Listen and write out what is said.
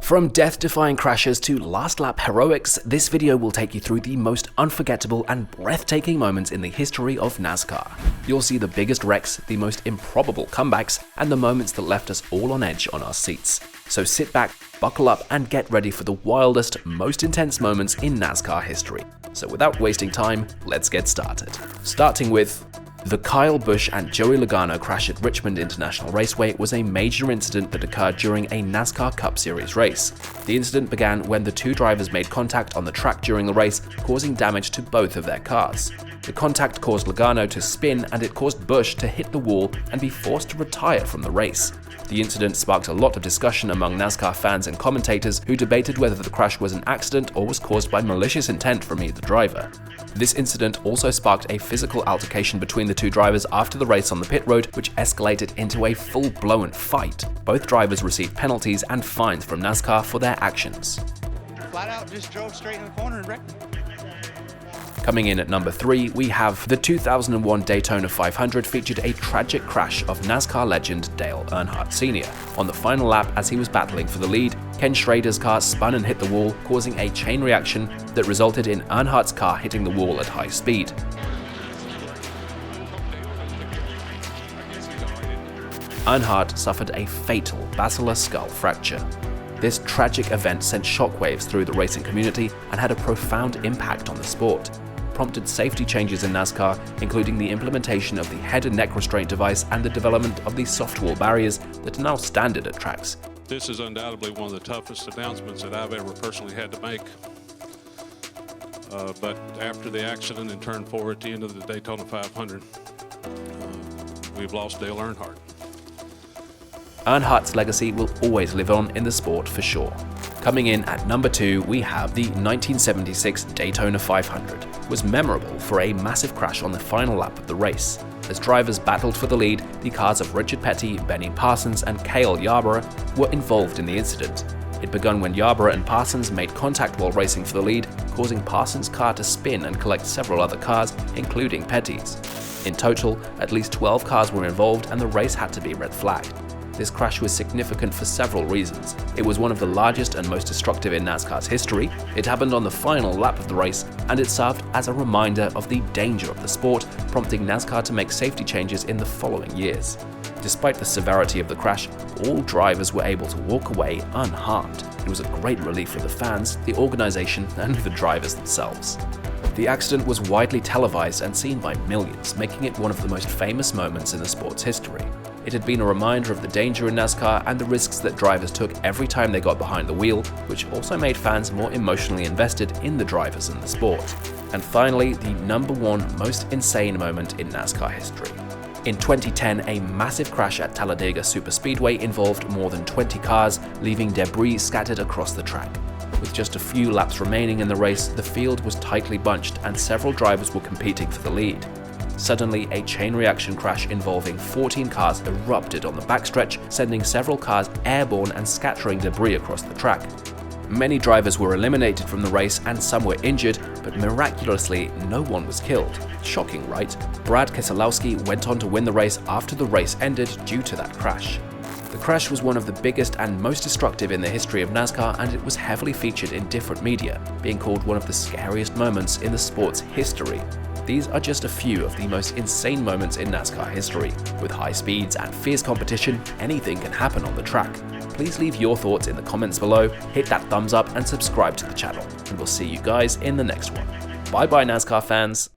From death-defying crashes to last-lap heroics, this video will take you through the most unforgettable and breathtaking moments in the history of NASCAR. You'll see the biggest wrecks, the most improbable comebacks, and the moments that left us all on edge on our seats. So sit back, buckle up, and get ready for the wildest, most intense moments in NASCAR history. So without wasting time, let's get started. Starting with the Kyle Busch and Joey Logano crash at Richmond International Raceway was a major incident that occurred during a NASCAR Cup Series race. The incident began when the two drivers made contact on the track during the race, causing damage to both of their cars. The contact caused Logano to spin, and it caused Busch to hit the wall and be forced to retire from the race. The incident sparked a lot of discussion among NASCAR fans and commentators who debated whether the crash was an accident or was caused by malicious intent from either driver. This incident also sparked a physical altercation between the two drivers after the race on the pit road, which escalated into a full-blown fight. Both drivers received penalties and fines from NASCAR for their actions. Flat out just drove straight in the corner and wrecked. Coming in at number 3, we have the 2001 Daytona 500 featured a tragic crash of NASCAR legend Dale Earnhardt Sr. On the final lap, as he was battling for the lead, Ken Schrader's car spun and hit the wall, causing a chain reaction that resulted in Earnhardt's car hitting the wall at high speed. Earnhardt suffered a fatal basilar skull fracture. This tragic event sent shockwaves through the racing community and had a profound impact on the sport. Prompted safety changes in NASCAR, including the implementation of the head and neck restraint device and the development of the soft wall barriers that are now standard at tracks. This is undoubtedly one of the toughest announcements that I've ever personally had to make. But after the accident in turn 4 at the end of the Daytona 500, we've lost Dale Earnhardt. Earnhardt's legacy will always live on in the sport for sure. Coming in at number 2, we have the 1976 Daytona 500. It was memorable for a massive crash on the final lap of the race. As drivers battled for the lead, the cars of Richard Petty, Benny Parsons, and Cale Yarborough were involved in the incident. It began when Yarborough and Parsons made contact while racing for the lead, causing Parsons' car to spin and collect several other cars, including Petty's. In total, at least 12 cars were involved, and the race had to be red flagged. This crash was significant for several reasons. It was one of the largest and most destructive in NASCAR's history, it happened on the final lap of the race, and it served as a reminder of the danger of the sport, prompting NASCAR to make safety changes in the following years. Despite the severity of the crash, all drivers were able to walk away unharmed. It was a great relief for the fans, the organization, and the drivers themselves. The accident was widely televised and seen by millions, making it one of the most famous moments in the sport's history. It had been a reminder of the danger in NASCAR and the risks that drivers took every time they got behind the wheel, which also made fans more emotionally invested in the drivers and the sport. And finally, the number 1 most insane moment in NASCAR history. In 2010, a massive crash at Talladega Superspeedway involved more than 20 cars, leaving debris scattered across the track. With just a few laps remaining in the race, the field was tightly bunched and several drivers were competing for the lead. Suddenly, a chain reaction crash involving 14 cars erupted on the backstretch, sending several cars airborne and scattering debris across the track. Many drivers were eliminated from the race and some were injured, but miraculously, no one was killed. Shocking, right? Brad Keselowski went on to win the race after the race ended due to that crash. The crash was one of the biggest and most destructive in the history of NASCAR, and it was heavily featured in different media, being called one of the scariest moments in the sport's history. These are just a few of the most insane moments in NASCAR history. With high speeds and fierce competition, anything can happen on the track. Please leave your thoughts in the comments below, hit that thumbs up and subscribe to the channel, and we'll see you guys in the next one. Bye bye NASCAR fans!